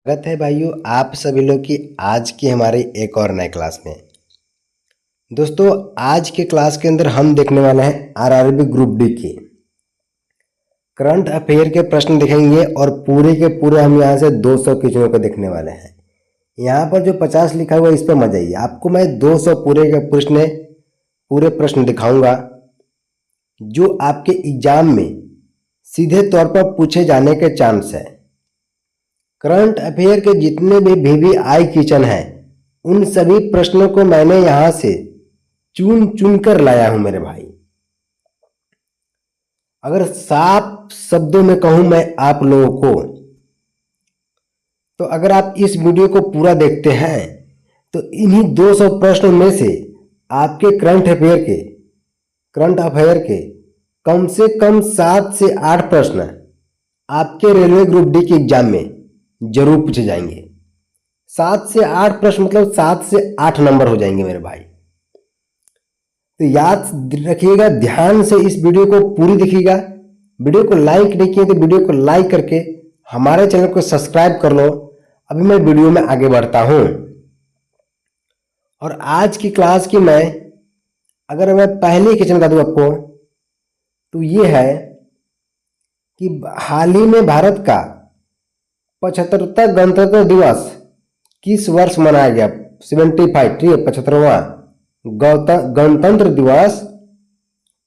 स्वागत है भाइयों आप सभी लोग की आज की हमारी एक और नए क्लास में। दोस्तों आज के क्लास के अंदर हम देखने वाले हैं आरआरबी ग्रुप डी की करंट अफेयर के प्रश्न देखेंगे और पूरे के पूरे हम यहाँ से 200 क्वेश्चनों को देखने वाले हैं। यहाँ पर जो 50 लिखा हुआ है इस पर मत जाइए, आपको मैं 200 पूरे प्रश्न दिखाऊंगा जो आपके एग्जाम में सीधे तौर पर पूछे जाने के चांस है। करंट अफेयर के जितने भी वीवीआई क्वेश्चन हैं उन सभी प्रश्नों को मैंने यहां से चुन चुन कर लाया हूं मेरे भाई। अगर साफ शब्दों में कहूं मैं आप लोगों को, तो अगर आप इस वीडियो को पूरा देखते हैं तो इन्हीं 200 प्रश्नों में से आपके करंट अफेयर के कम से कम 7 से 8 प्रश्न आपके रेलवे ग्रुप डी के एग्जाम में जरूर पूछे जाएंगे। 7 से 8 प्रश्न मतलब 7 से 8 नंबर हो जाएंगे मेरे भाई। तो याद रखिएगा, ध्यान से इस वीडियो को पूरी देखिएगा। वीडियो को लाइक नहीं किए तो वीडियो को लाइक करके हमारे चैनल को सब्सक्राइब कर लो। अभी मैं वीडियो में आगे बढ़ता हूं और आज की क्लास की अगर मैं पहले क्वेश्चन बता दूं आपको तो ये है कि हाल ही में भारत का 75वां गणतंत्र दिवस किस वर्ष मनाया गया। 75, ठीक है, 75वां गणतंत्र दिवस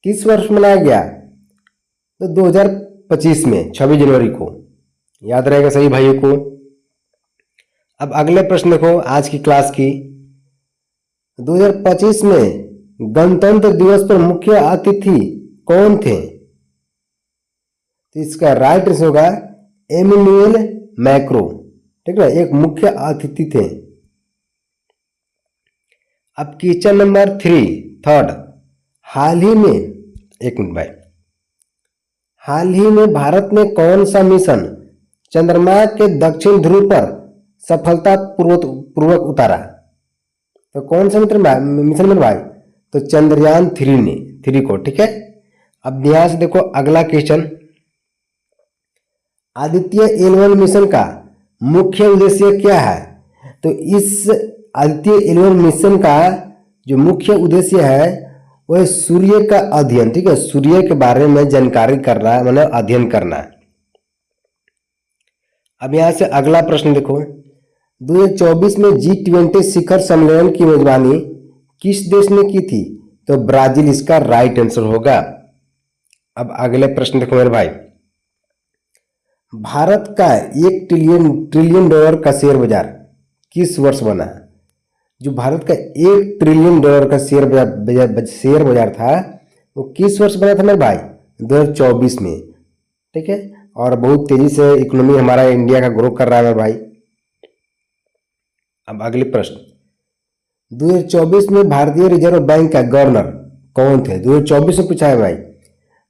किस वर्ष मनाया गया? तो 2025 में 26 जनवरी को। याद रहेगा सही भाइयों को। अब अगले प्रश्न देखो आज की क्लास की। 2025 में गणतंत्र दिवस पर मुख्य अतिथि कौन थे? तो इसका राइट आंसर होगा एमेनुएल मैक्रो, ठीक है, एक मुख्य अतिथि थे। अब क्वेश्चन नंबर 3 हाल ही में, एक मिनट भाई, हाल ही में भारत ने कौन सा मिशन चंद्रमा के दक्षिण ध्रुव पर सफलता पूर्वक उतारा? तो कौन सा मिशन मेरे भाई? तो चंद्रयान 3 को, ठीक है। अब ध्यान से देखो अगला क्वेश्चन। आदित्य L1 मिशन का मुख्य उद्देश्य क्या है? तो इस आदित्य L1 मिशन का जो मुख्य उद्देश्य है वह सूर्य का अध्ययन, ठीक है, सूर्य के बारे में जानकारी करना है, मतलब अध्ययन करना है। अब यहां से अगला प्रश्न देखो। 2024 में G20 शिखर सम्मेलन की मेजबानी किस देश ने की थी? तो ब्राजील इसका राइट आंसर होगा। अब अगले प्रश्न देखो मेरे भाई। भारत का 1 ट्रिलियन डॉलर का शेयर बाजार किस वर्ष बना? जो भारत का 1 ट्रिलियन डॉलर का शेयर बाजार था वो किस वर्ष बना था मेरे भाई? 2024 में, ठीक है। और बहुत तेजी से इकोनॉमी हमारा इंडिया का ग्रो कर रहा है मेरे भाई। अब अगले प्रश्न। 2024 में भारतीय रिजर्व बैंक का गवर्नर कौन थे? 2024 में पूछा है भाई।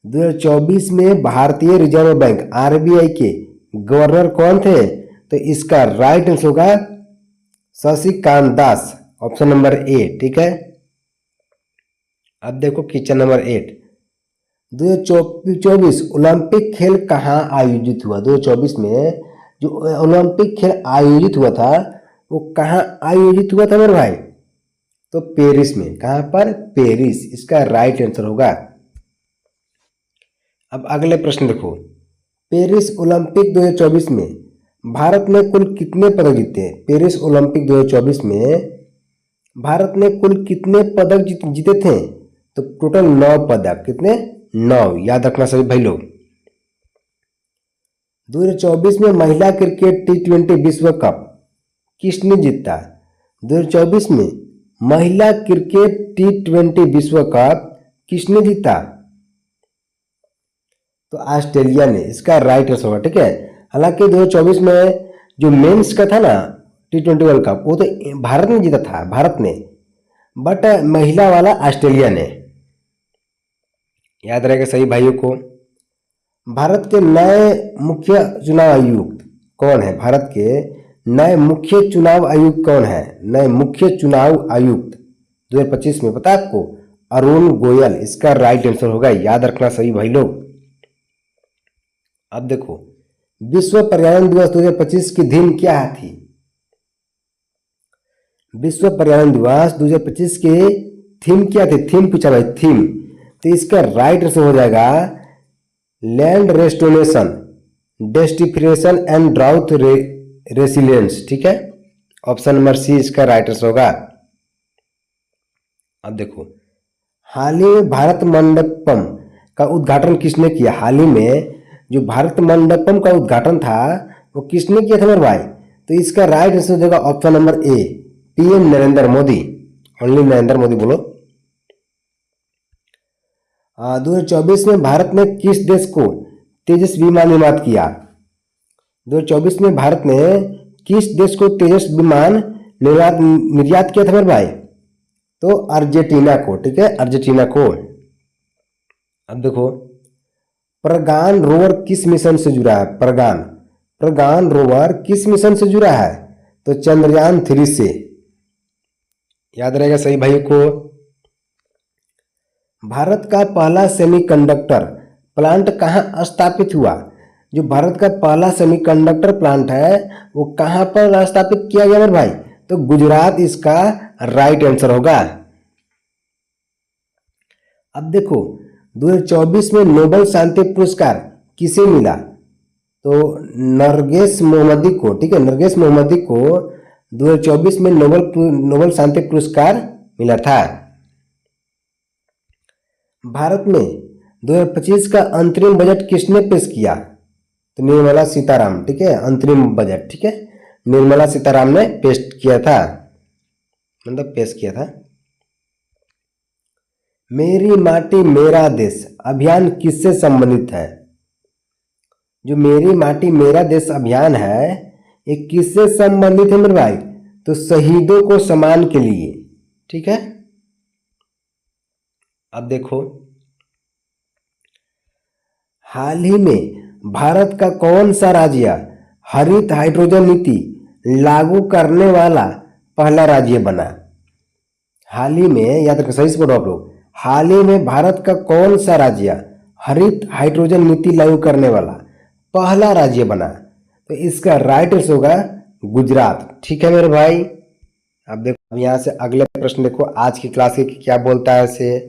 2024 में भारतीय रिजर्व बैंक आरबीआई के गवर्नर कौन थे? तो इसका राइट आंसर होगा Shashikant Das, option number A, ठीक है। अब देखो क्वेश्चन नंबर 8। 2024 ओलंपिक खेल कहाँ आयोजित हुआ? 2024 में जो ओलंपिक खेल आयोजित हुआ था वो कहाँ आयोजित हुआ था मेरे भाई? तो पेरिस में। कहाँ पर? पेरिस, इसका राइट आंसर होगा। अब अगले प्रश्न देखो। पेरिस ओलंपिक 2024 में भारत ने कुल कितने पदक जीते? पेरिस ओलंपिक 2024 में भारत ने कुल कितने पदक जीते थे? तो टोटल 9 पदक। कितने? 9, याद रखना सभी भाई लोग। 2024 में महिला क्रिकेट T20 विश्व कप किसने जीता? 2024 में महिला क्रिकेट T20 विश्व कप किसने जीता? तो ऑस्ट्रेलिया ने, इसका राइट आंसर होगा, ठीक है। हालांकि 2024 में जो मेंस का था ना T20 वर्ल्ड कप वो तो भारत ने जीता था, भारत ने, बट महिला वाला ऑस्ट्रेलिया ने। याद रहेगा सही भाइयों को। भारत के नए मुख्य चुनाव आयुक्त कौन है? भारत के नए मुख्य चुनाव आयुक्त कौन है? नए मुख्य चुनाव आयुक्त 2025 में पता है आपको? अरुण गोयल, इसका राइट आंसर होगा। याद रखना सही भाई लोग। अब देखो विश्व पर्यावरण दिवस 2025 की थीम क्या थी? विश्व पर्यावरण दिवस 2025 की थीम क्या थी? थीम पूछा भाई, थीम। तो इसका राइट आंसर हो जाएगा land restoration, desertification and drought resilience. ठीक है, ऑप्शन नंबर सी इसका राइट आंसर होगा। अब देखो, हाल ही में भारत मंडपम का उद्घाटन किसने किया? हाल ही में जो भारत मंडपम का उद्घाटन था वो किसने किया था मेरे भाई? तो इसका राइट आंसर हो जाएगा option number A, PM Narendra Modi. Only Narendra Modi बोलो। 2024 में भारत ने किस देश को तेजस विमान निर्मात किया? 2024 में भारत ने किस देश को तेजस विमान निर्यात किया था मेरे भाई? तो अर्जेंटीना को। ठीक है, अर्जेंटीना को। अब देखो, प्रज्ञान रोवर किस मिशन से जुड़ा है? प्रज्ञान रोवर किस मिशन से जुड़ा है? तो चंद्रयान 3 से। याद रहेगा सही भाइयों को। भारत का पहला सेमीकंडक्टर प्लांट कहाँ स्थापित हुआ? जो भारत का पहला सेमीकंडक्टर प्लांट है वो कहाँ पर स्थापित किया गया मेरे भाई? तो गुजरात इसका राइट आंसर होगा। अब देखो, 2024 में नोबेल शांति पुरस्कार किसे मिला? तो नरगिस मोहम्मदी को। ठीक है, नरगिस मोहम्मदी को 2024 में नोबेल शांति पुरस्कार मिला था। भारत में 2025 का अंतरिम बजट किसने पेश किया? तो निर्मला सीताराम। ठीक है, अंतरिम बजट। ठीक है, निर्मला सीताराम ने पेश किया था, मतलब पेश किया था। मेरी माटी मेरा देश अभियान किससे संबंधित है? जो मेरी माटी मेरा देश अभियान है ये किससे संबंधित है मेरे भाई? तो शहीदों को सम्मान के लिए। ठीक है, अब देखो, हाल ही में भारत का कौन सा राज्य हरित हाइड्रोजन नीति लागू करने वाला पहला राज्य बना? हाल ही में, याद रखो, सही से बोलो आप लोग, हाल ही में भारत का कौन सा राज्य हरित हाइड्रोजन नीति लागू करने वाला पहला राज्य बना? तो इसका राइट आंसर होगा गुजरात। ठीक है मेरे भाई। अब देखो, अब यहाँ से अगले प्रश्न देखो, आज की क्लास के क्या बोलता है इसे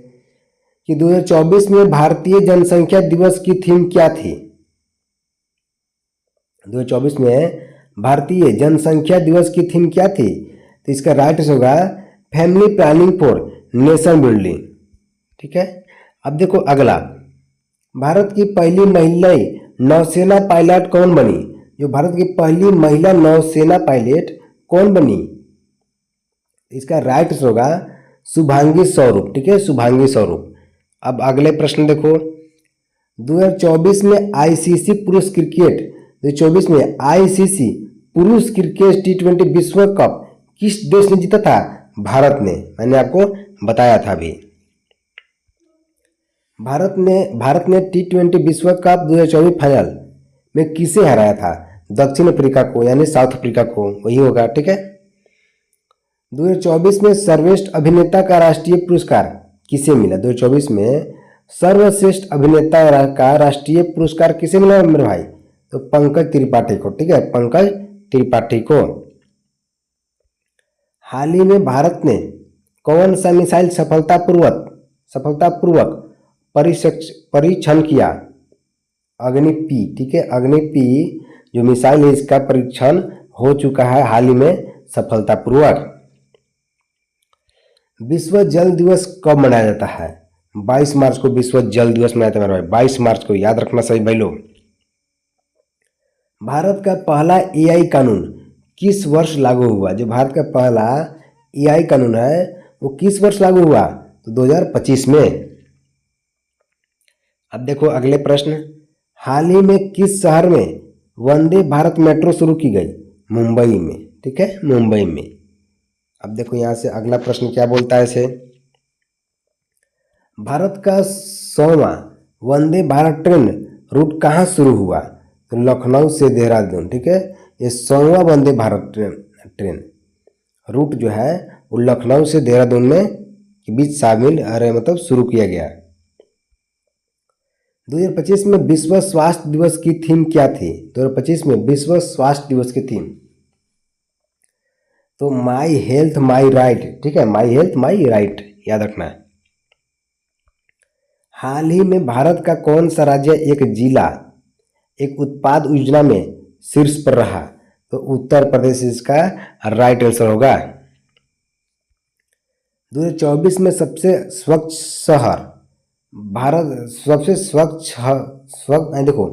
कि 2024 में भारतीय जनसंख्या दिवस की थीम क्या थी? 2024 में भारतीय जनसंख्या दिवस की थीम क्या थी? तो इसका राइट आंसर होगा family planning for nation building. ठीक है, अब देखो अगला, भारत की पहली महिला नौसेना पायलट कौन बनी? जो भारत की पहली महिला नौसेना पायलट कौन बनी? इसका राइट आंसर होगा शुभांगी स्वरूप। ठीक है, शुभांगी स्वरूप। अब अगले प्रश्न देखो, 2024 में आईसीसी पुरुष क्रिकेट 2024 में आईसीसी पुरुष क्रिकेट T20 विश्व कप किस देश ने जीता था? भारत ने। मैंने आपको बताया था अभी। भारत ने T20 विश्व कप 2024 फाइनल में किसे हराया था? दक्षिण अफ्रीका को, यानी साउथ अफ्रीका को, वही होगा। ठीक है, 2024 में सर्वश्रेष्ठ अभिनेता का राष्ट्रीय पुरस्कार किसे मिला? 2024 में सर्वश्रेष्ठ अभिनेता का राष्ट्रीय पुरस्कार किसे मिला मेरे भाई? तो पंकज त्रिपाठी को। ठीक है, पंकज त्रिपाठी को। हाल ही में भारत ने कौन सा मिसाइल सफलतापूर्वक परीक्षण किया? अग्नि-P। ठीक है, अग्नि-P जो मिसाइल है इसका परीक्षण हो चुका है हाल ही में सफलतापूर्वक। विश्व जल दिवस कब मनाया जाता है? 22 मार्च को विश्व जल दिवस मनाया जाता है मेरे भाई, 22 मार्च को, याद रखना सही भाई लोग। भारत का पहला एआई कानून किस वर्ष लागू हुआ? जो भारत का पहला एआई कानून है वो किस वर्ष लागू हुआ? तो 2025 में। अब देखो अगले प्रश्न, हाल ही में किस शहर में वंदे भारत मेट्रो शुरू की गई? मुंबई में। ठीक है, मुंबई में। अब देखो यहाँ से अगला प्रश्न क्या बोलता है इसे, भारत का 100वां वंदे भारत ट्रेन रूट कहाँ शुरू हुआ? तो लखनऊ से देहरादून। ठीक है, ये 100वां वंदे भारत ट्रेन रूट जो है वो लखनऊ से देहरादून में के बीच शामिल मतलब शुरू किया गया। 2025 में विश्व स्वास्थ्य दिवस की थीम क्या थी? 2025 में विश्व स्वास्थ्य दिवस की थीम तो माई हेल्थ माई राइट, ठीक है, माई हेल्थ माई राइट याद रखना है। हाल ही में भारत का कौन सा राज्य एक जिला एक उत्पाद योजना में शीर्ष पर रहा? तो उत्तर प्रदेश इसका राइट आंसर होगा। 2024 में सबसे स्वच्छ शहर भारत सबसे देखो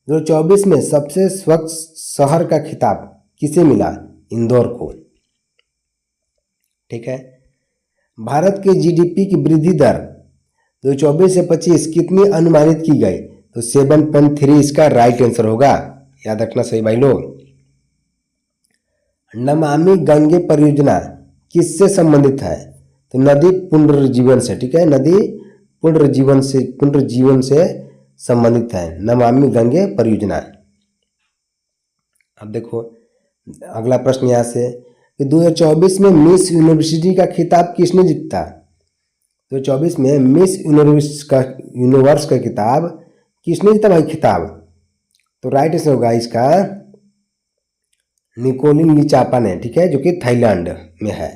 2024 में सबसे स्वच्छ शहर का खिताब किसे मिला? इंदौर को, ठीक है। भारत के जीडीपी की वृद्धि दर 2024 से 25 कितनी अनुमानित की गई? तो 7.3 इसका राइट आंसर होगा, याद रखना सही भाई लोग। नमामि गंगे परियोजना किससे संबंधित है? तो नदी पुनर्जीवन से, ठीक है, नदी पुनर्जीवन से संबंधित है नमामि गंगे परियोजना। अब देखो अगला प्रश्न यहाँ से कि 2024 में मिस यूनिवर्सिटी का खिताब किसने जीता? 2024 में मिस यूनिवर्स का खिताब किसने जीता भाई खिताब? तो राइट आंसर होगा इसका निकोलिन लिचापा ने, ठीक है, जो कि थाईलैंड में है।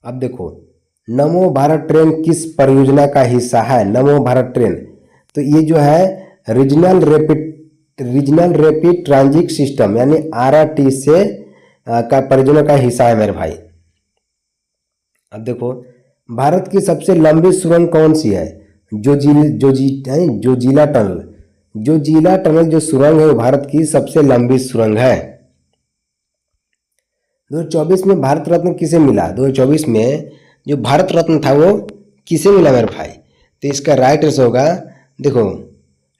अब देखो नमो भारत ट्रेन किस परियोजना का हिस्सा है? नमो भारत ट्रेन तो ये जो है रीजनल रैपिड ट्रांजिट सिस्टम यानी RRT से का परियोजना का हिस्सा है मेरे भाई। अब देखो भारत की सबसे लंबी सुरंग कौन सी है? जोजिला टनल जो सुरंग है वो भारत की सबसे लंबी सुरंग है। 2024 में भारत रत्न किसे मिला? 2024 में जो भारत रत्न था वो किसे मिला मेरे भाई? तो इसका राइट आंसर होगा देखो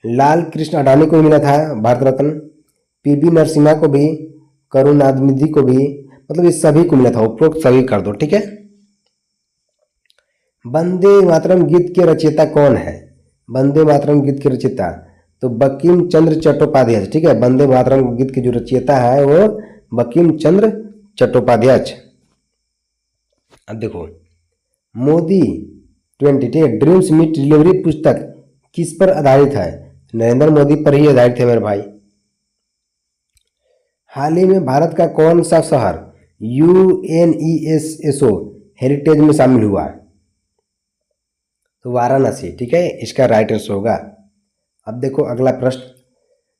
लाल कृष्ण अडानी को मिला था भारत रत्न, PV नरसिम्हा को भी, करुणानिधि को भी, मतलब इस सभी को मिला था, उपरोक्त सभी कर दो, ठीक है। वंदे मातरम गीत के रचयिता कौन है? वंदे मातरम गीत के रचयिता तो बंकिम चंद्र चट्टोपाध्याय, ठीक है, वंदे मातरम गीत के जो रचयिता है वो बंकिम चंद्र चट्टोपाध्याय। अब देखो मोदी 20 ड्रीम्स मीट डिलीवरी पुस्तक किस पर आधारित है? नरेंद्र मोदी पर ही आधारित है मेरे भाई। हाल ही में भारत का कौन सा शहर UNESCO हेरिटेज में शामिल हुआ? तो वाराणसी, ठीक है, इसका राइट आंसर होगा। अब देखो अगला प्रश्न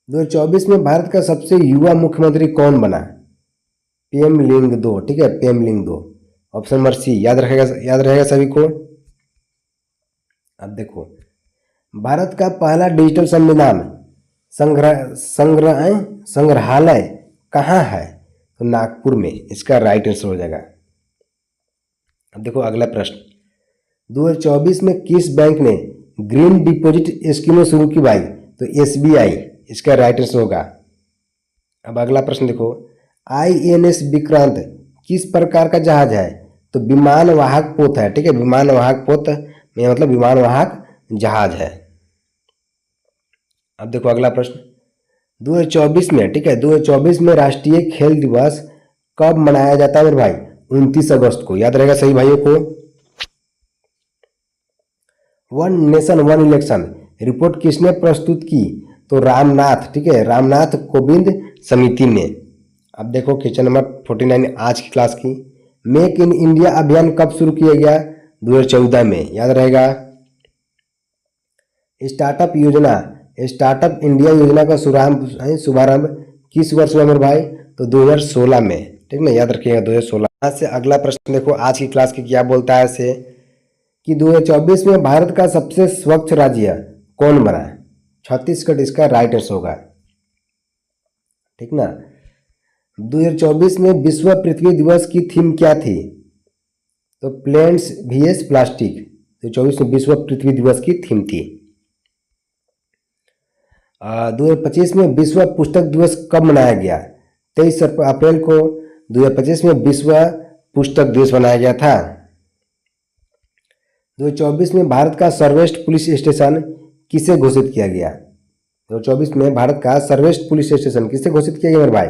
2024 में भारत का सबसे युवा मुख्यमंत्री कौन बना? PM लिंगदो, ठीक है, PM Lyngdoh, option number C याद रहेगा सभी को। अब देखो भारत का पहला डिजिटल संविधान संग्रहालय कहाँ है? तो नागपुर में, इसका राइट आंसर हो जाएगा। अब देखो अगला प्रश्न 2024 में किस बैंक ने ग्रीन डिपॉजिट स्कीम शुरू की भाई? तो SBI, इसका राइट आंसर होगा। अब अगला प्रश्न देखो INS विक्रांत किस प्रकार का जहाज है? तो विमान वाहक पोत है, ठीक है, विमान वाहक पोत में मतलब विमान वाहक जहाज है। अब देखो अगला प्रश्न 2024 में, ठीक है, 2024 में राष्ट्रीय खेल दिवस कब मनाया जाता है मेरे भाई? 29 अगस्त को, याद रहेगा सही भाइयों को। One nation one election report किसने प्रस्तुत की? तो रामनाथ, ठीक है, रामनाथ कोविंद समिति ने। अब देखो क्वेश्चन नंबर 49 आज की क्लास की, मेक इन इंडिया अभियान कब शुरू किया गया? 2014 में, याद रहेगा। स्टार्टअप इंडिया योजना का शुभारंभ किस वर्ष हुआ मेरे भाई? तो 2016 में, ठीक ना, याद रखिएगा 2016। आज से अगला प्रश्न देखो आज की क्लास की क्या बोलता है ऐसे कि 2024 में भारत का सबसे स्वच्छ राज्य कौन बना? छत्तीसगढ़, इसका राइट आंसर होगा, ठीक ना। 2024 में विश्व पृथ्वी दिवस की थीम क्या थी? तो प्लेन्स vs प्लास्टिक 2024 में विश्व पृथ्वी दिवस की थीम थी। 2025 में विश्व पुस्तक दिवस कब मनाया गया? 23 अप्रैल को 2025 में विश्व पुस्तक दिवस मनाया गया था। 2024 में भारत का सर्वश्रेष्ठ पुलिस स्टेशन किसे घोषित किया गया? 2024 में भारत का सर्वश्रेष्ठ पुलिस स्टेशन किसे घोषित किया गया मेरे भाई?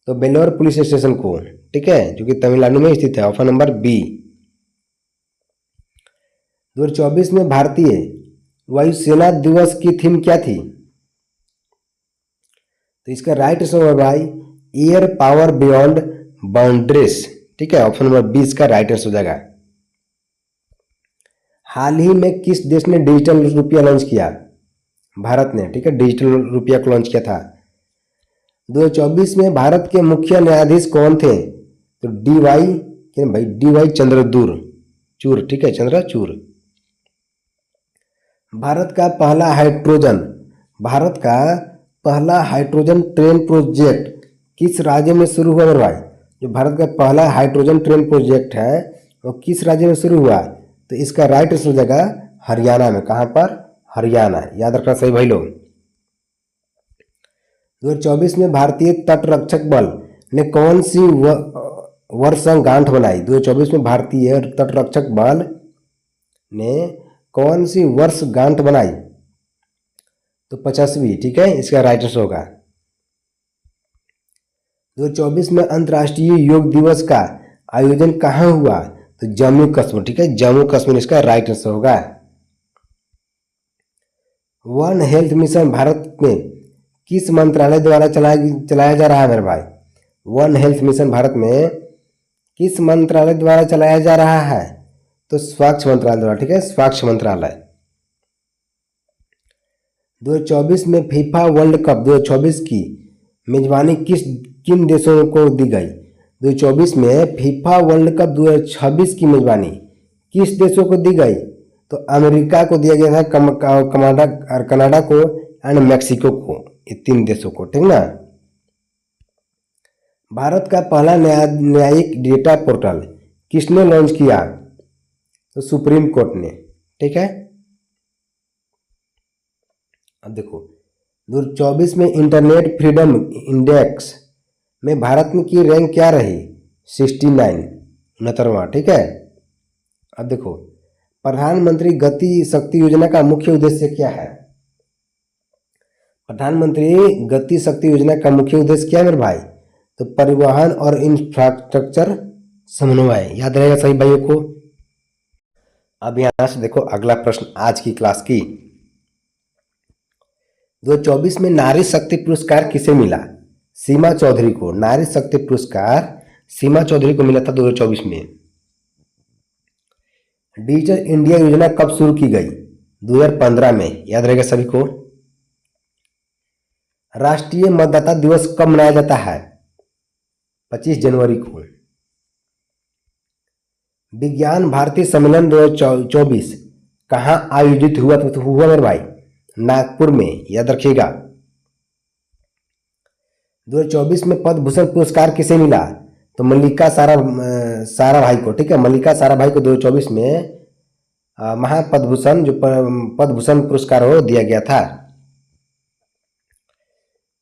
तो बेलोर पुलिस स्टेशन को, ठीक है, जो कि तमिलनाडु में स्थित है, ऑप्शन नंबर बी। 2024 में भारतीय वायुसेना दिवस की थीम क्या थी? तो इसका राइट आंसर होगा भाई एयर पावर बियॉन्ड बाउंड्रीज। ठीक है, ऑप्शन नंबर 20 का राइट आंसर हो जाएगा। हाल ही में किस देश ने डिजिटल रुपया लॉन्च किया? भारत ने। ठीक है, डिजिटल रुपया को लॉन्च किया था। 2024 में भारत के मुख्य न्यायाधीश कौन थे? तो डी वाई चूर। ठीक है, चंद्रचूड़। भारत का पहला हाइड्रोजन ट्रेन प्रोजेक्ट किस राज्य में शुरू हुआ मेरे भाई? जो भारत का पहला हाइड्रोजन ट्रेन प्रोजेक्ट है वो किस राज्य में शुरू हुआ? तो इसका राइट आंसर हो जाएगा हरियाणा में। कहाँ पर? हरियाणा। याद रखना सही भाई लोग। 2024 में भारतीय तटरक्षक बल ने कौन सी वर्षगांठ बनाई? 2024 में भारतीय तटरक्षक बल ने कौन सी वर्षगांठ बनाई? तो 50वीं। ठीक है, इसका राइट आंसर होगा। 2024 में अंतर्राष्ट्रीय योग दिवस का आयोजन कहाँ हुआ? तो जम्मू कश्मीर। ठीक है, जम्मू कश्मीर इसका राइट आंसर होगा। वन हेल्थ मिशन भारत में किस मंत्रालय द्वारा चलाया जा रहा है मेरे भाई? वन हेल्थ मिशन भारत में किस मंत्रालय द्वारा चलाया जा रहा है? तो स्वास्थ्य मंत्रालय द्वारा। ठीक है, स्वास्थ्य मंत्रालय। 2024 में फीफा वर्ल्ड कप 2024 की मेजबानी किन देशों को दी गई? 2024 में फीफा वर्ल्ड कप 2026 की मेजबानी किस देशों को दी गई? तो अमेरिका को दिया गया था, कनाडा को एंड मैक्सिको को, ये 3 देशों को। ठीक ना। भारत का पहला न्यायिक डेटा पोर्टल किसने लॉन्च किया? तो सुप्रीम कोर्ट ने। ठीक है, अब देखो 2024 में इंटरनेट फ्रीडम इंडेक्स में भारत की रैंक क्या रही? 69वां। ठीक है, अब देखो प्रधानमंत्री गति शक्ति योजना का मुख्य उद्देश्य क्या है? प्रधानमंत्री गति शक्ति योजना का मुख्य उद्देश्य क्या है मेरे भाई? तो परिवहन और इंफ्रास्ट्रक्चर समन्वय। याद रहेगा सही भाइयों को। अब यहां से देखो अगला प्रश्न आज की क्लास की। 2024 में नारी शक्ति पुरस्कार किसे मिला? सीमा चौधरी को। नारी शक्ति पुरस्कार सीमा चौधरी को मिला था 2024 में। डिजिटल इंडिया योजना कब शुरू की गई? 2015 में। याद रहेगा सभी को। राष्ट्रीय मतदाता दिवस कब मनाया जाता है? 25 जनवरी को। विज्ञान भारती सम्मेलन 2024 कहाँ आयोजित हुआ? तो हुआ मेरे भाई नागपुर में। याद रखिएगा। 2024 में पद्म भूषण पुरस्कार किसे मिला? तो मल्लिका सारा भाई को। ठीक है, मल्लिका सारा भाई को 2024 में महापद्मभूषण जो पद्मभूषण पुरस्कार हो दिया गया था।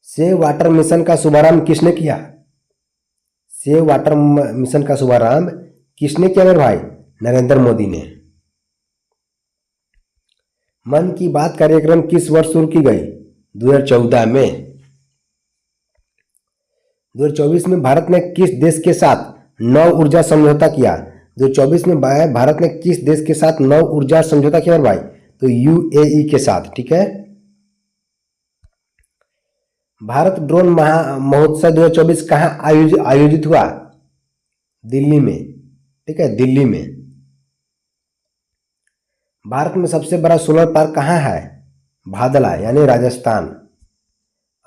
सेव वाटर मिशन का शुभारंभ किसने किया? सेव वाटर मिशन का शुभारंभ किसने किया मेरे भाई? नरेंद्र मोदी ने। मन की बात कार्यक्रम किस वर्ष शुरू की गई? 2014 में। 2024 में भारत ने किस देश के साथ नौ ऊर्जा समझौता किया? 2024 में भारत ने किस देश के साथ नौ ऊर्जा समझौता किया मेरे भाई? तो यूएई के साथ। ठीक है, भारत ड्रोन महोत्सव 2024 कहाँ आयोजित हुआ? दिल्ली में। ठीक है, दिल्ली में। भारत में सबसे बड़ा सोलर पार्क कहाँ है? भादला यानी राजस्थान।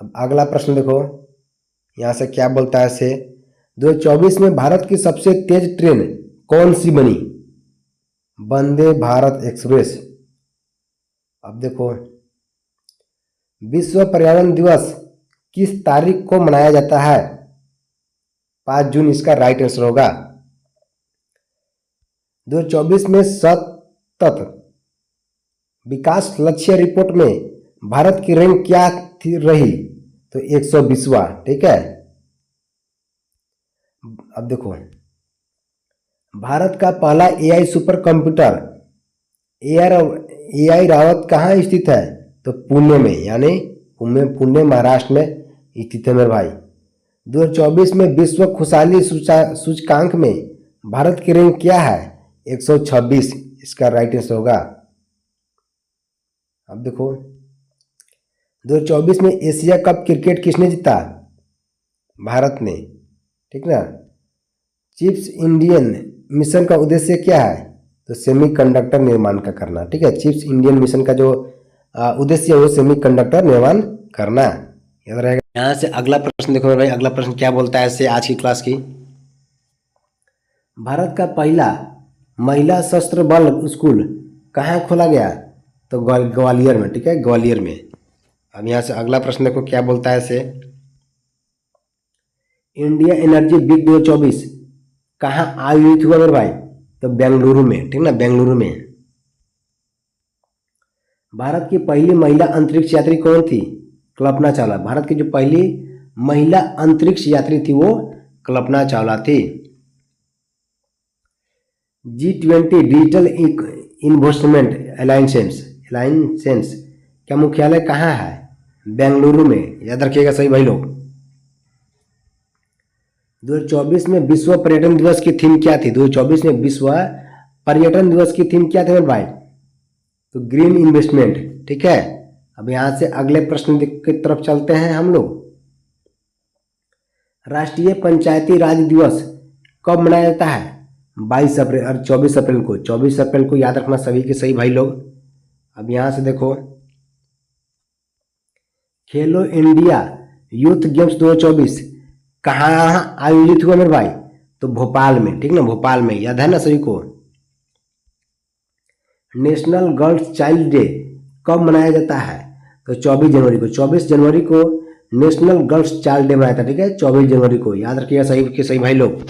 अब अगला प्रश्न देखो यहां से क्या बोलता है से। 2024 में भारत की सबसे तेज ट्रेन कौन सी बनी? वंदे भारत एक्सप्रेस। अब देखो विश्व पर्यावरण दिवस किस तारीख को मनाया जाता है? 5 जून इसका राइट आंसर होगा। 2024 में सतत विकास लक्ष्य रिपोर्ट में भारत की रैंक क्या रही? तो 120वां। ठीक है, अब देखो भारत का पहला AI super computer AI Rawat कहाँ स्थित है? तो पुणे में, यानी पुणे महाराष्ट्र में स्थित है मेरे भाई। 2024 में विश्व खुशहाली सूचकांक में भारत की रैंक क्या है? 126 इसका राइट आंसर होगा। अब देखो 2024 में एशिया कप क्रिकेट किसने जीता? भारत ने, ठीक ना। चिप्स इंडियन मिशन का उद्देश्य क्या है? तो सेमीकंडक्टर निर्माण का करना, ठीक है। चिप्स इंडियन मिशन का जो उद्देश्य है वो सेमीकंडक्टर निर्माण करना, याद रहेगा। यहाँ से अगला प्रश्न देखो भाई, अगला प्रश्न क्या बोलता है ऐसे आज की क्लास की। भारत का पहला महिला सशस्त्र बल स्कूल कहाँ खोला गया? तो ग्वालियर में, ठीक है, ग्वालियर में। अब यहाँ से अगला प्रश्न देखो क्या बोलता है ऐसे। इंडिया एनर्जी वीक 2024 कहाँ आयोजित हुआ मेरे भाई? तो बेंगलुरु में, ठीक ना, बेंगलुरु में। भारत की पहली महिला अंतरिक्ष यात्री कौन थी? कल्पना चावला। भारत की जो पहली महिला अंतरिक्ष यात्री थी वो कल्पना चावला थी। G20 डिजिटल इन्वेस्टमेंट अलायंसेस का मुख्यालय कहाँ है? बेंगलुरु में, याद रखिएगा सही भाई लोग। 2024 में विश्व पर्यटन दिवस की थीम क्या थी? 2024 में विश्व पर्यटन दिवस की थीम क्या थी मेरे भाई? तो ग्रीन इन्वेस्टमेंट, ठीक है। अब यहां से अगले प्रश्न की तरफ चलते हैं हम लोग। राष्ट्रीय पंचायती राज दिवस कब मनाया जाता है? 22 अप्रैल और 24 अप्रैल को। 24 अप्रैल को याद रखना सभी के सही भाई लोग। अब यहां से देखो खेलो इंडिया यूथ गेम्स 2024 कहाँ आयोजित हुआ मेरे भाई? तो भोपाल में, ठीक ना, भोपाल में, याद है ना सभी को। नेशनल गर्ल्स चाइल्ड डे कब मनाया जाता है? तो 24 जनवरी को। 24 जनवरी को नेशनल गर्ल्स चाइल्ड डे मनाया था, ठीक है, 24 जनवरी को, याद रखिएगा सही के सही भाई लोग।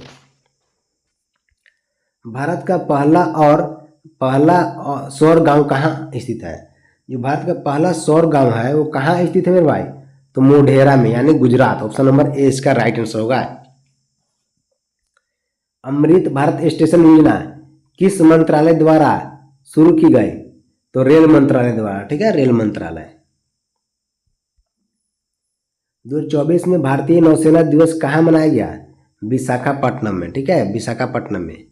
भारत का पहला सौर गांव कहाँ स्थित है? जो भारत का पहला सौर गांव है वो कहाँ स्थित है मेरे भाई? तो मोढेरा में, यानी गुजरात। ऑप्शन नंबर ए इसका राइट आंसर होगा। अमृत भारत स्टेशन योजना किस मंत्रालय द्वारा शुरू की गई? तो रेल मंत्रालय द्वारा, ठीक है, रेल मंत्रालय। 2024 में भारतीय नौसेना दिवस कहाँ मनाया गया? विशाखापट्टनम में, ठीक है, विशाखापट्टनम में।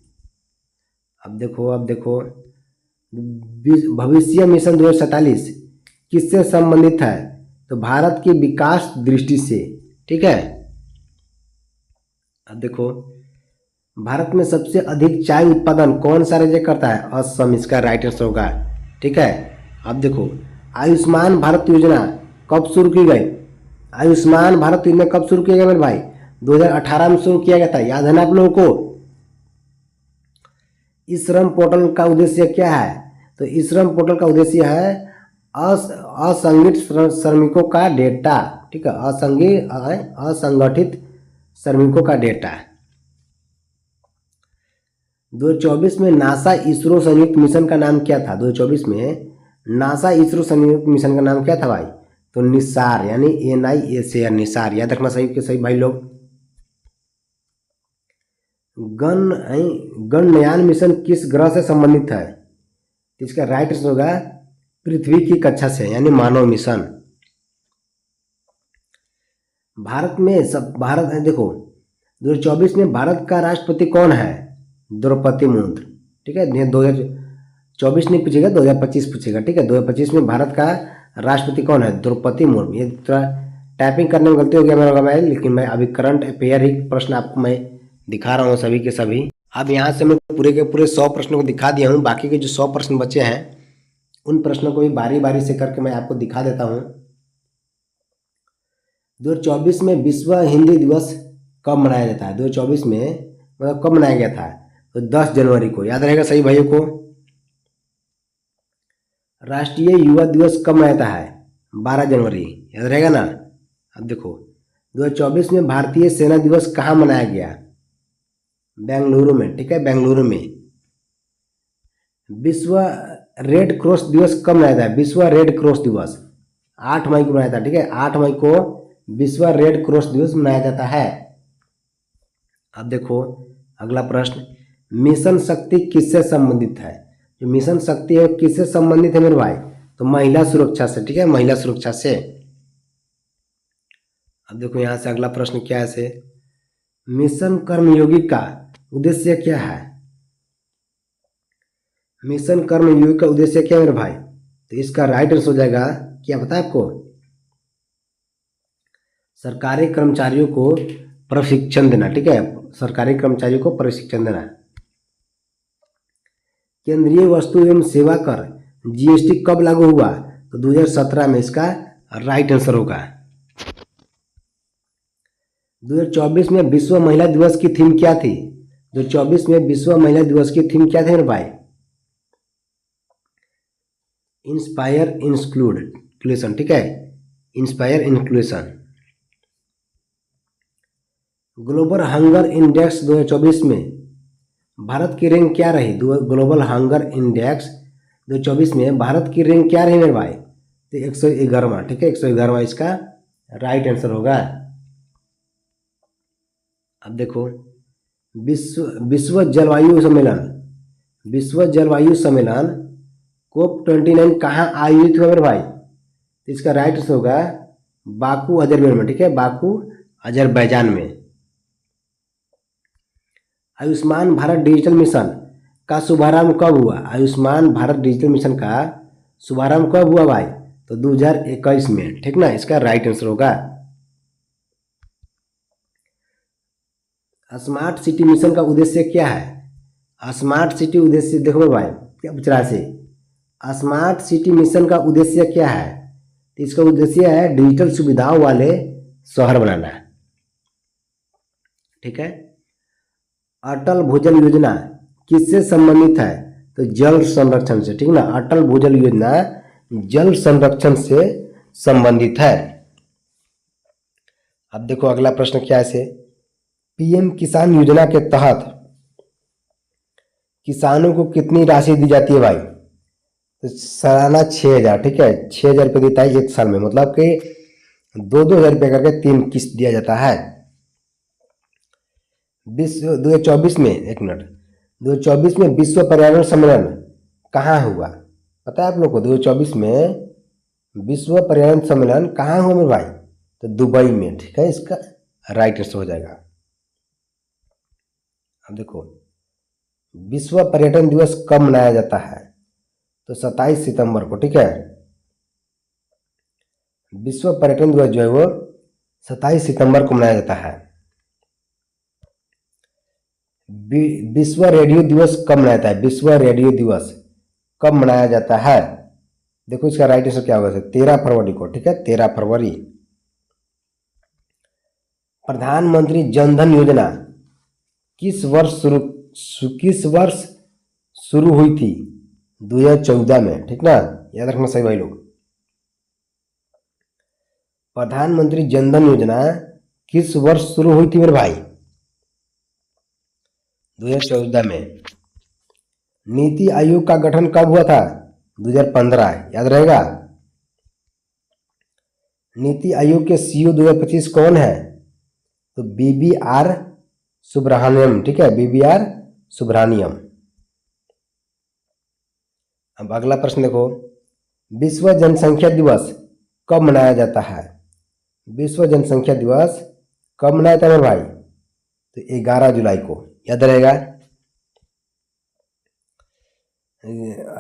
अब देखो भविष्य मिशन 2047 किससे संबंधित है? तो भारत की विकास दृष्टि से, ठीक है। अब देखो भारत में सबसे अधिक चाय उत्पादन कौन सा राज्य करता है? असम इसका राइट आंसर होगा, ठीक है। अब देखो आयुष्मान भारत योजना कब शुरू की गई? आयुष्मान भारत योजना कब शुरू किया गया मेरे भाई? 2018 में शुरू किया गया था, याद है ना आप लोगों को। इस श्रम पोर्टल का उद्देश्य क्या है? तो इस श्रम पोर्टल का उद्देश्य है असंगठित श्रमिकों का डेटा, ठीक है, असंगठित श्रमिकों का डेटा। 2024 में नासा इसरो संयुक्त मिशन का नाम क्या था? 2024 में नासा इसरो संयुक्त मिशन का नाम क्या था भाई? तो निसार, यानी NISAR, निसार, याद रखना सही के सही भाई लोग। गगनयान मिशन किस ग्रह से संबंधित है? इसका राइट आंसर होगा पृथ्वी की कक्षा से, यानी मानव मिशन। भारत है देखो 2024 में भारत का राष्ट्रपति कौन है? द्रौपदी मुर्मू, ठीक है। 2024 नहीं पूछेगा, 2025 पूछेगा, ठीक है। 2025 में भारत का राष्ट्रपति कौन है? द्रौपदी मुर्मू। ये थोड़ा टाइपिंग करने में गलती हो गया मेरा, लेकिन मैं अभी करंट अफेयर ही प्रश्न आपको मैं दिखा रहा हूँ सभी के सभी। अब यहाँ से मैं पूरे के पूरे 100 प्रश्नों को दिखा दिया हूँ। बाकी के जो 100 प्रश्न बचे हैं उन प्रश्नों को भी बारी बारी से करके मैं आपको दिखा देता हूँ। 2024 में विश्व हिंदी दिवस कब मनाया जाता है? 2024 में मतलब कब मनाया गया था? तो 10 जनवरी को, याद रहेगा सही भाइयों को। राष्ट्रीय युवा दिवस कब मनाया जाता है? 12 जनवरी, याद रहेगा ना। अब देखो 2024 में भारतीय सेना दिवस कहाँ मनाया गया? बेंगलुरु में, ठीक है, बेंगलुरु में। विश्व रेड क्रॉस दिवस कब मनाया जाता है? विश्व रेड क्रॉस दिवस 8 मई को मनाया था, ठीक है, 8 मई को विश्व रेड क्रॉस दिवस मनाया जाता है। अब देखो अगला प्रश्न, मिशन शक्ति किससे संबंधित है? जो मिशन शक्ति है किससे संबंधित है मेरे भाई? तो महिला सुरक्षा से, ठीक है, महिला सुरक्षा से। अब देखो यहाँ से अगला प्रश्न क्या है से, मिशन कर्मयोगी का उद्देश्य क्या है? मिशन कर्मयोगी का उद्देश्य क्या है मेरे भाई? तो इसका राइट आंसर हो जाएगा, क्या पता है आपको, सरकारी कर्मचारियों को प्रशिक्षण देना। ठीक है, सरकारी कर्मचारियों को प्रशिक्षण देना। केंद्रीय वस्तु एवं सेवा कर जीएसटी कब लागू हुआ? तो 2017 में इसका राइट आंसर होगा। 2024 में विश्व महिला दिवस की थीम क्या थी? 2024 में विश्व महिला दिवस की थीम क्या थी मेरे भाई? Inspire inclusion. ठीक है, inspire inclusion. Global hunger index 2024 में भारत की रैंक क्या रही? ग्लोबल हंगर इंडेक्स 2024 में भारत की रैंक क्या रही मेरे भाई? तो 111वां। ठीक है, 111वां इसका राइट आंसर होगा। अब देखो, विश्व जलवायु सम्मेलन COP29 कहाँ आयोजित हुआ मेरे भाई? तो इसका राइट आंसर होगा बाकू अजरबैजान में। ठीक है, बाकू अजरबैजान में। आयुष्मान भारत डिजिटल मिशन का शुभारंभ कब हुआ? आयुष्मान भारत डिजिटल मिशन का शुभारंभ कब हुआ भाई? तो 2021 में। ठीक ना, इसका राइट आंसर होगा। स्मार्ट सिटी मिशन का उद्देश्य क्या है? स्मार्ट सिटी उद्देश्य देखो भाई, क्या पूछ रहा है? स्मार्ट सिटी मिशन का उद्देश्य क्या है? तो इसका उद्देश्य है डिजिटल सुविधाओं वाले शहर बनाना। ठीक है, अटल भूजल योजना किससे संबंधित है? तो जल संरक्षण से। ठीक ना, अटल भूजल योजना जल संरक्षण से संबंधित है। अब देखो अगला प्रश्न क्या है? पीएम किसान योजना के तहत किसानों को कितनी राशि दी जाती है भाई? तो सालाना 6,000। ठीक है, 6,000 रुपये देता है एक साल में, मतलब कि 2,000 रुपये करके 3 किस्त दिया जाता है। 2024 में 2024 में विश्व पर्यावरण सम्मेलन कहाँ हुआ? पता है आप लोग को? 2024 में विश्व पर्यावरण सम्मेलन कहाँ हुआ मेरे भाई? तो दुबई में। ठीक है, इसका राइट आंसर हो जाएगा। अब देखो, विश्व पर्यटन दिवस कब मनाया जाता है? तो 27 सितंबर को। ठीक है, विश्व पर्यटन दिवस जो है वो 27 सितंबर को मनाया जाता है। विश्व रेडियो दिवस कब मनाया जाता है? विश्व रेडियो दिवस कब मनाया जाता है? देखो इसका राइट आंसर क्या होगा? 13 फरवरी को। ठीक है, 13 फरवरी। प्रधानमंत्री जनधन योजना किस वर्ष शुरू हुई थी? 2014 में। ठीक ना, याद रखना सही भाई लोग। प्रधानमंत्री जनधन योजना किस वर्ष शुरू हुई थी मेरे भाई? 2014 में। नीति आयोग का गठन कब हुआ था? 2015। याद रहेगा। नीति आयोग के सीईओ 2025 कौन है? तो BBR सुब्रहान्यम। ठीक है, BBR सुब्रहान्यम। अब अगला प्रश्न देखो, विश्व जनसंख्या दिवस कब मनाया जाता है? विश्व जनसंख्या दिवस कब मनाया जाता है मेरे भाई? तो 11 जुलाई को। याद रहेगा।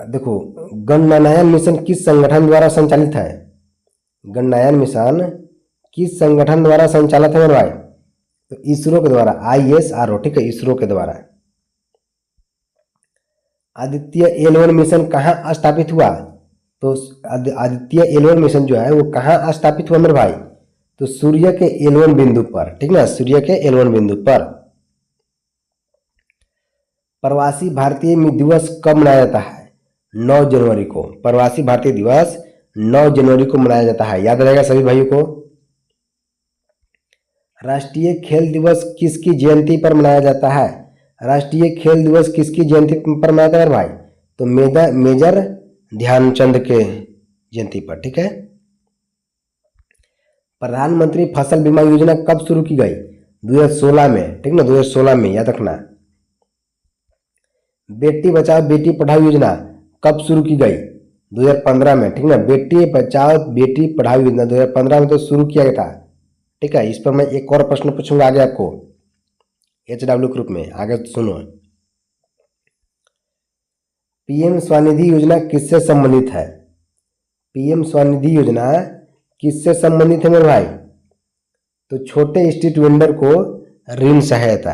देखो, गगनयान मिशन किस संगठन द्वारा संचालित है? गगनयान मिशन किस संगठन द्वारा संचालित है मेरे भाई? तो इसरो के द्वारा, ISRO। ठीक है, इसरो के द्वारा। आदित्य L1 मिशन कहाँ स्थापित हुआ? तो आदित्य L1 मिशन जो है वो कहाँ स्थापित हुआ मेरे भाई? तो सूर्य के L1 बिंदु पर। ठीक ना, सूर्य के L1 बिंदु पर। प्रवासी भारतीय दिवस कब मनाया जाता है? 9 जनवरी को। प्रवासी भारतीय दिवस 9 जनवरी को मनाया जाता है। याद रहेगा सभी भाइयों को। राष्ट्रीय खेल दिवस किसकी जयंती पर मनाया जाता है? राष्ट्रीय खेल दिवस किसकी जयंती पर मनाया जाता है भाई? तो मेजर ध्यानचंद के जयंती पर। ठीक है। प्रधानमंत्री फसल बीमा योजना कब शुरू की गई? 2016 में। ठीक ना, 2016 में, याद रखना। बेटी बचाओ बेटी पढ़ाओ योजना कब शुरू की गई? 2015 में। ठीक ना, बेटी बचाओ बेटी पढ़ाओ योजना 2015 में तो शुरू किया गया था। ठीक है, इस पर मैं एक और प्रश्न पूछूंगा आगे आपको HW ग्रुप में। आगे सुनो, PM स्वनिधि योजना किससे संबंधित है? पीएम स्वनिधि योजना किससे संबंधित है मेरे भाई? तो छोटे स्ट्रीट वेंडर को ऋण सहायता।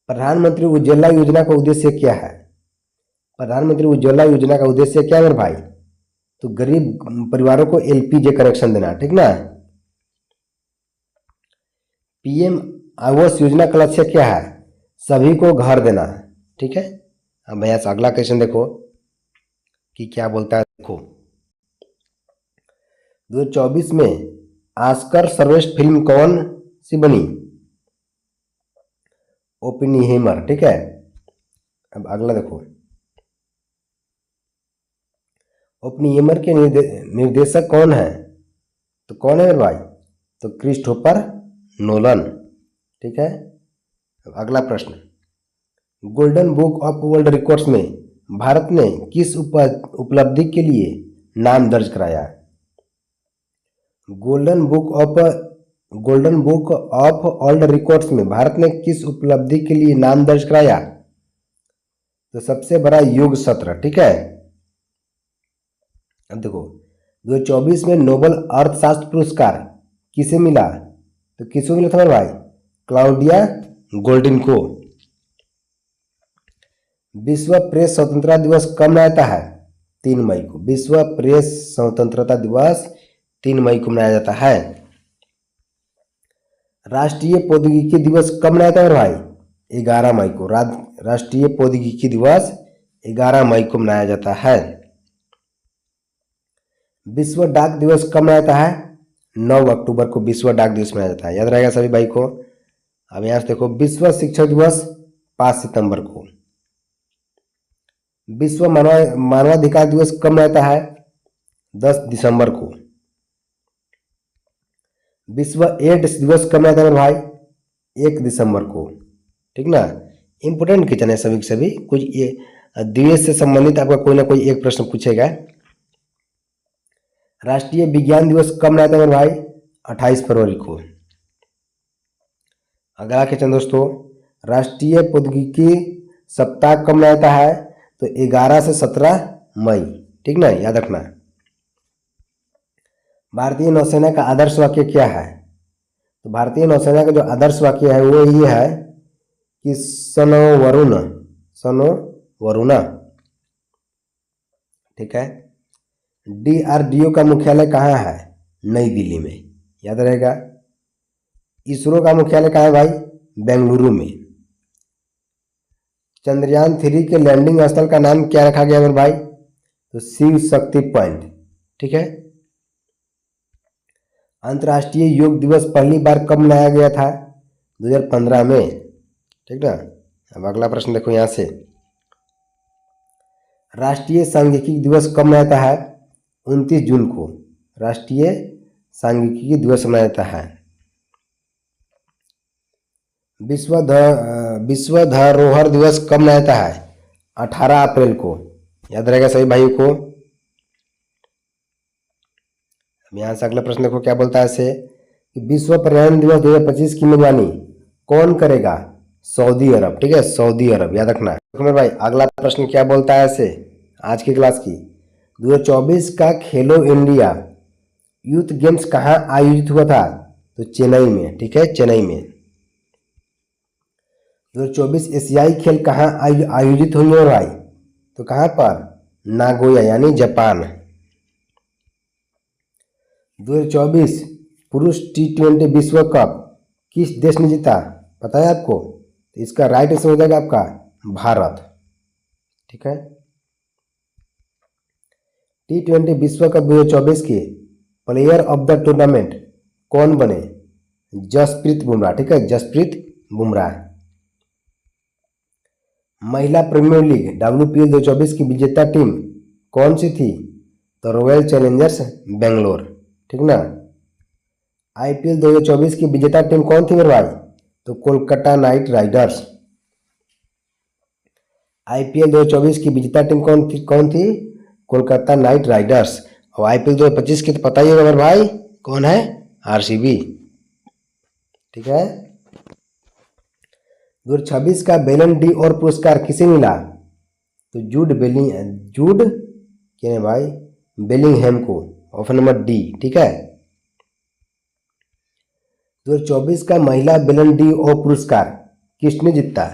प्रधानमंत्री उज्ज्वला योजना का उद्देश्य क्या है? प्रधानमंत्री उज्ज्वला योजना का उद्देश्य क्या है मेरे भाई? तो गरीब परिवारों को एलपीजी कनेक्शन देना, ठीक ना। पीएम आवास योजना का लक्ष्य क्या है? सभी को घर देना, ठीक है। अब भैया से अगला क्वेश्चन देखो कि क्या बोलता है। देखो 2024 में ऑस्कर सर्वश्रेष्ठ फिल्म कौन सी बनी? ओपेनहाइमर, ठीक है। अब अगला देखो, ओपेनहाइमर के निर्देशक कौन है? तो कौन है मेरे भाई? तो क्रिस्टोफर नोलन, ठीक है। अब अगला प्रश्न, golden book of world records में भारत ने किस उपलब्धि के लिए नाम दर्ज कराया? Golden book of world records में भारत ने किस उपलब्धि के लिए नाम दर्ज कराया? तो सबसे बड़ा योग सत्र, ठीक है। अब देखो 2024 में नोबेल अर्थशास्त्र पुरस्कार किसे मिला? तो किसको मिला था मेरे भाई? क्लाउडिया गोल्डिन को। विश्व प्रेस स्वतंत्रता दिवस कब मनाया है? 3 मई को। विश्व प्रेस स्वतंत्रता दिवस 3 मई को मनाया जाता है। राष्ट्रीय प्रौद्योगिकी दिवस कब मनाया था मेरे भाई? 11 मई को। राष्ट्रीय प्रौद्योगिकी दिवस 11 मई को मनाया जाता है। विश्व डाक दिवस कब मनाया जाता है? 9 अक्टूबर को विश्व डाक दिवस मनाया जाता है, याद रहेगा सभी भाई को। अब यहाँ से देखो, विश्व शिक्षक दिवस 5 सितंबर को। विश्व मानवाधिकार दिवस कब मनाता है? 10 दिसंबर को। विश्व एड्स दिवस कब मनाता है भाई? 1 दिसंबर को, ठीक ना। इंपोर्टेंट क्वेश्चन है सभी के सभी, कुछ ये दिवस से संबंधित आपका कोई ना कोई एक प्रश्न पूछेगा। राष्ट्रीय विज्ञान दिवस कब मनाता है भाई? 28 फरवरी को। अगला क्वेश्चन दोस्तों, राष्ट्रीय प्रौद्योगिकी सप्ताह कब मनाता है? तो 11 से 17 मई, ठीक ना, याद रखना। भारतीय नौसेना का आदर्श वाक्य क्या है? तो भारतीय नौसेना का जो आदर्श वाक्य है वो ये है कि सनो वरुणा, ठीक है। डीआरडीओ का मुख्यालय कहाँ है? नई दिल्ली में, याद रहेगा। इसरो का मुख्यालय कहाँ है भाई? बेंगलुरु में। चंद्रयान 3 के लैंडिंग स्थल का नाम क्या रखा गया मेरे भाई? तो शिव शक्ति पॉइंट, ठीक है। अंतर्राष्ट्रीय योग दिवस पहली बार कब मनाया गया था? 2015 में, ठीक ना। अब अगला प्रश्न देखो यहाँ से, राष्ट्रीय सांख्यिकी दिवस कब मनाया जाता है? 29 जून को राष्ट्रीय सांख्यिकी दिवस मनाया जाता है। विश्व धरोहर दिवस कब मनाया जाता है? 18 अप्रैल को, याद रहेगा सभी भाइयों को। अब यहाँ से अगला प्रश्न देखो क्या बोलता है ऐसे कि विश्व पर्यावरण दिवस 2025 की मेजबानी कौन करेगा? सऊदी अरब, ठीक है, सऊदी अरब, याद रखना। देखो मेरे भाई अगला प्रश्न क्या बोलता है ऐसे आज की क्लास की, 2024 का खेलो इंडिया यूथ गेम्स कहाँ आयोजित हुआ था? तो चेन्नई में, ठीक है, चेन्नई में। 2024 एशियाई खेल कहाँ आयोजित हुए भाई? तो कहाँ पर? नागोया यानी जापान। 2024 पुरुष T20 विश्व कप किस देश ने जीता? पता है आपको? तो इसका राइट आंसर हो जाएगा आपका भारत, ठीक है। T20 विश्व कप 2024 के प्लेयर ऑफ द टूर्नामेंट कौन बने? जसप्रीत बुमराह, ठीक है, जसप्रीत बुमराह। महिला प्रीमियर लीग WPL 2024 की विजेता टीम कौन सी थी? तो रॉयल चैलेंजर्स बेंगलोर, ठीक ना। IPL 2024 की विजेता टीम कौन थी मेरे भाई? तो कोलकाता नाइट राइडर्स। IPL 2024 की विजेता टीम कौन थी? Kolkata night Riders. और IPL 2025 की तो पता ही होगा मेरे भाई, कौन है? RCB, ठीक है। 2026 का बेलन डी और पुरस्कार किसे मिला? तो जूड किने भाई? बेलिंगहैम को। ऑप्शन नंबर डी, ठीक है। 2024 का महिला बेलन डी ओ पुरस्कार किसने जीता?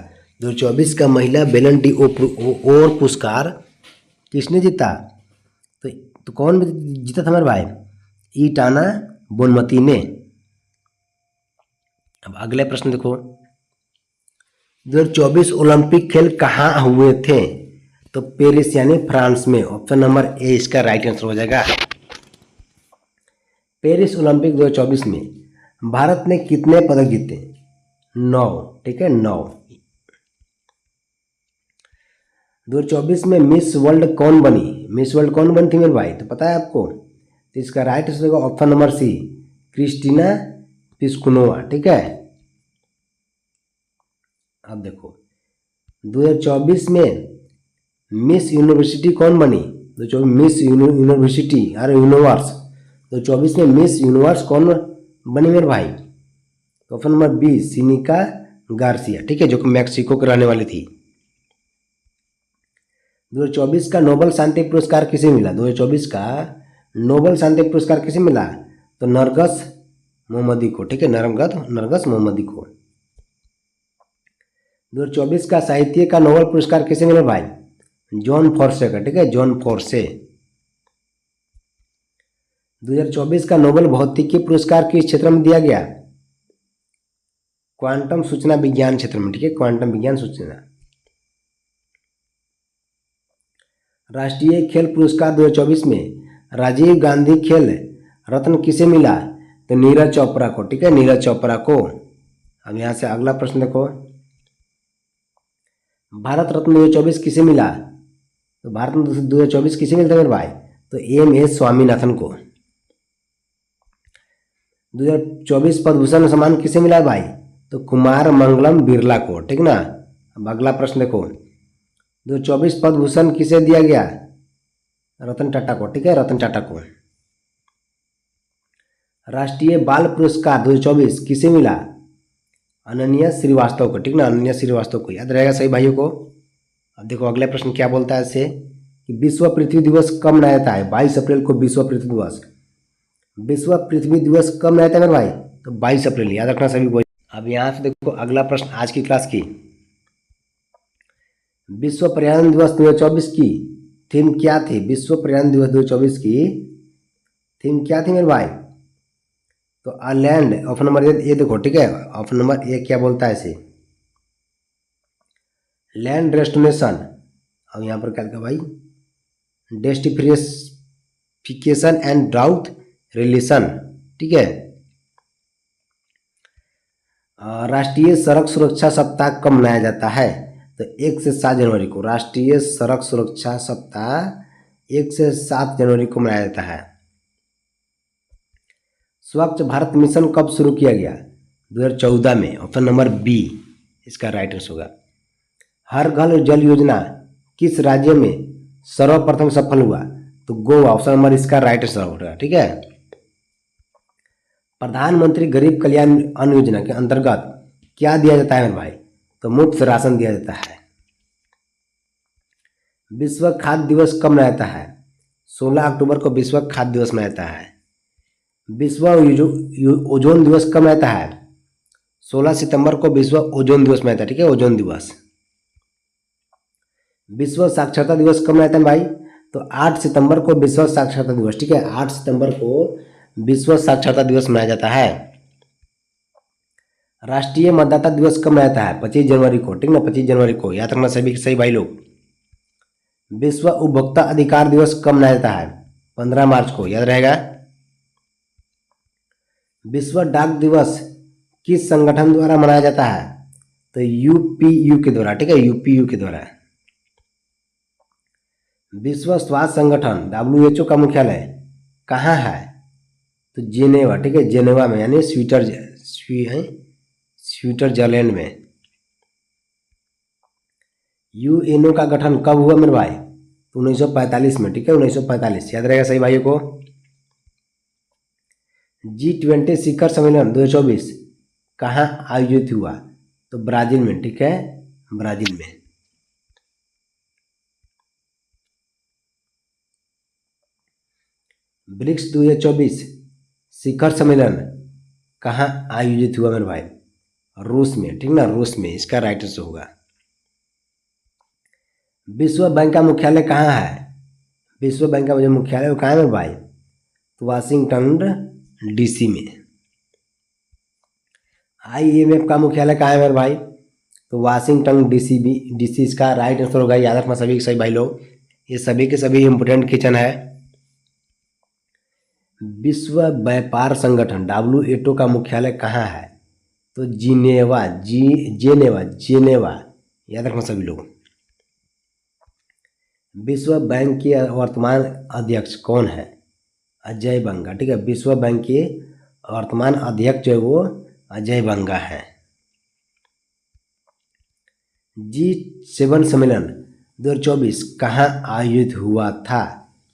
2024 का महिला बेलन डी ओ पुरस्कार किसने जीता? तो कौन जीता था मेरे भाई? ईटाना बोनमती ने। अब अगले प्रश्न देखो, 2024 ओलंपिक खेल कहाँ हुए थे? तो पेरिस यानी फ्रांस में। ऑप्शन नंबर ए इसका राइट आंसर हो जाएगा। पेरिस ओलंपिक 2024 में भारत ने कितने पदक जीते? 9, ठीक है, 9। 2024 में मिस वर्ल्ड कौन बनी? मिस वर्ल्ड कौन बनी थी मेरे भाई? तो पता है आपको? तो इसका राइट आंसर होगा ऑप्शन नंबर सी, क्रिस्टीना पिस्कुनोवा, ठीक है। अब देखो 2024 में मिस यूनिवर्सिटी कौन बनी? 2024 मिस यूनिवर्सिटी अरे यूनिवर्स 2024 में मिस यूनिवर्स कौन बनी मेरे भाई? तो ऑप्शन नंबर बी, सिनिका गार्सिया, ठीक है, जो कि मैक्सिको के रहने वाली थी। 2024 का नोबेल शांति पुरस्कार किसे मिला? 2024 का नोबेल शांति पुरस्कार किसे मिला? तो नरगस मोहम्मदी को, ठीक है, नरगस मोहम्मदी को। 2024 का साहित्य का नोबेल पुरस्कार किसे मिला भाई? जॉन फोर्से का, ठीक है, जॉन फोर्से। 2024 का नोबेल भौतिकी पुरस्कार किस क्षेत्र में दिया गया? क्वांटम सूचना विज्ञान क्षेत्र में, ठीक है, क्वांटम विज्ञान सूचना। राष्ट्रीय खेल पुरस्कार 2024 में राजीव गांधी खेल रत्न किसे मिला? तो नीरज चोपड़ा को, ठीक है, नीरज चोपड़ा को। अब यहां से अगला प्रश्न देखो, भारत रत्न 2024 किसे मिला? तो भारत रत्न 2024 किसे मिलता है मेरे भाई? तो एम.एस. स्वामीनाथन को। 2024 पद्म भूषण सम्मान किसे मिला भाई? तो कुमार मंगलम बिरला को, ठीक ना। अब अगला प्रश्न देखो, 2024 पद्म भूषण किसे दिया गया? रतन टाटा को, ठीक है, रतन टाटा को। राष्ट्रीय बाल पुरस्कार 2024 किसे मिला? अनन्या श्रीवास्तव को, ठीक ना, अनन्या श्रीवास्तव को। याद रहेगा सही भाइयों को। अब देखो अगला प्रश्न क्या बोलता है इससे कि विश्व पृथ्वी दिवस कब मनाया जाता है? 22 अप्रैल को विश्व पृथ्वी दिवस। विश्व पृथ्वी दिवस कब मनाया जाता है मेरे भाई? तो 22 अप्रैल, याद रखना सभी को। अब यहाँ से देखो अगला प्रश्न आज की क्लास की, विश्व पर्यावरण दिवस 2024 की थीम क्या थी? विश्व पर्यावरण दिवस 2024 की थीम क्या थी मेरे भाई? तो a land, option number A देखो, ठीक है, ऑप्शन नंबर ए क्या बोलता है इसे? Land restoration. अब यहाँ पर क्या लिखा भाई? डेस्टिफिकेशन एंड ड्राउट रिलेशन, ठीक है। राष्ट्रीय सड़क सुरक्षा सप्ताह कब मनाया जाता है? तो 1 से 7 जनवरी को। राष्ट्रीय सड़क सुरक्षा सप्ताह 1 से 7 जनवरी को मनाया जाता है। स्वच्छ भारत मिशन कब शुरू किया गया? 2014 में। ऑप्शन नंबर बी इसका राइट आंसर होगा। हर घर जल योजना किस राज्य में सर्वप्रथम सफल हुआ? तो गोवा, ऑप्शन नंबर इसका राइट आंसर होगा, ठीक है। प्रधानमंत्री गरीब कल्याण अन्न योजना के अंतर्गत क्या दिया जाता है मेरे भाई? तो मुफ्त राशन दिया जाता है। विश्व खाद्य दिवस कब मनाया जाता है? 16 अक्टूबर को विश्व खाद्य दिवस मनाया जाता है। विश्व ओजोन दिवस कब मनाया जाता है? 16 सितंबर को विश्व ओजोन दिवस मनाया जाता है, ठीक है, ओजोन दिवस। विश्व साक्षरता दिवस कब मनाया जाता है भाई? तो 8 सितंबर को विश्व साक्षरता दिवस, ठीक है, 8 सितंबर को विश्व साक्षरता दिवस मनाया जाता है। राष्ट्रीय मतदाता दिवस कब मनाया जाता है? 25 जनवरी को, ठीक ना, 25 जनवरी को। याद रखना सभी सही भाई लोग। विश्व उपभोक्ता अधिकार दिवस कब मनाया जाता है? 15 मार्च को, याद रहेगा। विश्व डाक दिवस किस संगठन द्वारा मनाया जाता है? तो यूपीयू के द्वारा, ठीक है, यूपीयू के द्वारा। विश्व स्वास्थ्य संगठन WHO का मुख्यालय कहाँ है? तो जेनेवा, ठीक है, जेनेवा में, यानी स्विट्जरलैंड में। यूएनओ का गठन कब हुआ मेरे भाई? तो 1945 में, ठीक है, 1945। याद रहेगा सही भाइयों को। G20 शिखर सम्मेलन 2024 कहाँ आयोजित हुआ? तो ब्राजील में, ठीक है, ब्राजील में। ब्रिक्स 2024 शिखर सम्मेलन कहाँ आयोजित हुआ मेरे भाई? रूस में, ठीक ना, रूस में, इसका राइट आंसर होगा। विश्व बैंक का मुख्यालय कहाँ है? विश्व बैंक का जो मुख्यालय वो कहाँ है मेरे भाई? तो वाशिंगटन डीसी में। IMF का मुख्यालय कहाँ है मेरे भाई? तो वाशिंगटन डीसी इसका राइट आंसर होगा। याद रखना सभी के सभी भाई लोग, ये सभी के सभी इंपोर्टेंट क्वेश्चन है। विश्व व्यापार संगठन WHO का मुख्यालय कहाँ है? तो जिनेवा, जेनेवा, याद रखना सभी लोग। विश्व बैंक के वर्तमान अध्यक्ष कौन है? अजय बंगा, ठीक है। विश्व बैंक के वर्तमान अध्यक्ष जो है वो अजय बंगा है। G7 सम्मेलन 2024 कहाँ आयोजित हुआ था?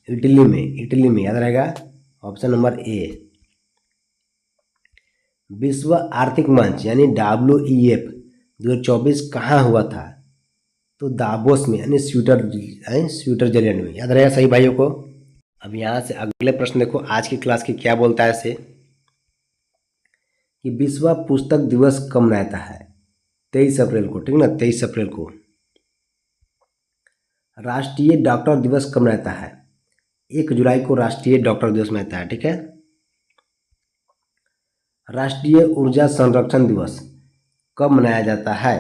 इटली में, याद रहेगा, ऑप्शन नंबर ए। विश्व आर्थिक मंच यानी WEF 2024 कहाँ हुआ था? तो दावोस में, यानी स्विट्जरलैंड में, याद रहेगा सही भाइयों को। अब यहाँ से अगले प्रश्न देखो, आज की क्लास की क्या बोलता है ऐसे कि विश्व पुस्तक दिवस कब मनाता है? 23 अप्रैल को, ठीक ना, 23 अप्रैल को। राष्ट्रीय डॉक्टर दिवस कब मनाता है? 1 जुलाई को राष्ट्रीय डॉक्टर दिवस मनाता है, ठीक है। राष्ट्रीय ऊर्जा संरक्षण दिवस कब मनाया जाता है?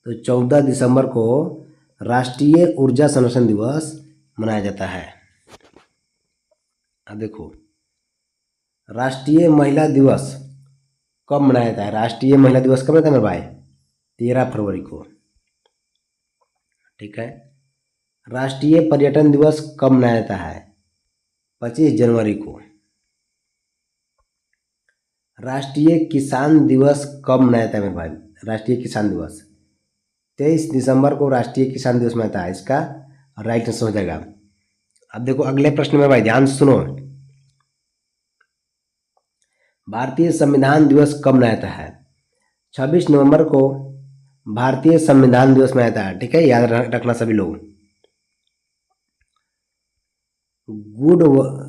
तो 14 दिसंबर को राष्ट्रीय ऊर्जा संरक्षण दिवस मनाया जाता है। अब देखो, राष्ट्रीय महिला दिवस कब मनाया जाता है? राष्ट्रीय महिला दिवस कब मनाता है मेरे भाई? 13 फरवरी को, ठीक है। राष्ट्रीय पर्यटन दिवस कब मनाया जाता है? 25 जनवरी को। राष्ट्रीय किसान दिवस कब मनाया जाता है मेरे भाई? राष्ट्रीय किसान दिवस 23 दिसंबर को राष्ट्रीय किसान दिवस मनाता है, इसका राइट आंसर हो जाएगा। अब देखो अगले प्रश्न में भाई ध्यान सुनो, भारतीय संविधान दिवस कब मनाया जाता है? 26 नवंबर को भारतीय संविधान दिवस मनाया जाता है, ठीक है, याद रखना सभी लोग। गुड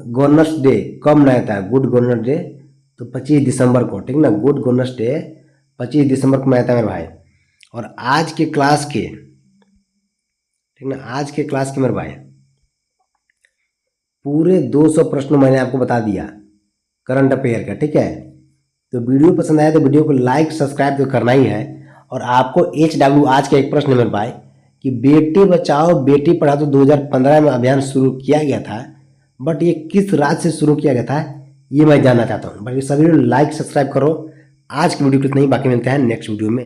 गवर्नेंस डे कब मनाया जाता है? गुड गवर्नेंस डे तो 25 दिसंबर को, ठीक ना, गुड गवर्नेंस डे 25 दिसंबर को मनाया जाता है मेरे भाई। और आज के क्लास के, ठीक ना, आज के क्लास के मेरे भाई पूरे 200 प्रश्न मैंने आपको बता दिया करंट अफेयर का, ठीक है। तो वीडियो पसंद आया तो वीडियो को लाइक सब्सक्राइब तो करना ही है। और आपको HW आज का एक प्रश्न मेरे भाई कि बेटी बचाओ बेटी पढ़ाओ तो 2015 में अभियान शुरू किया गया था, बट ये किस राज्य से शुरू किया गया था ये मैं जानना चाहता हूँ। बाकी सभी लोग लाइक सब्सक्राइब करो। आज की वीडियो को इतना ही, बाकी मिलते हैं नेक्स्ट वीडियो में।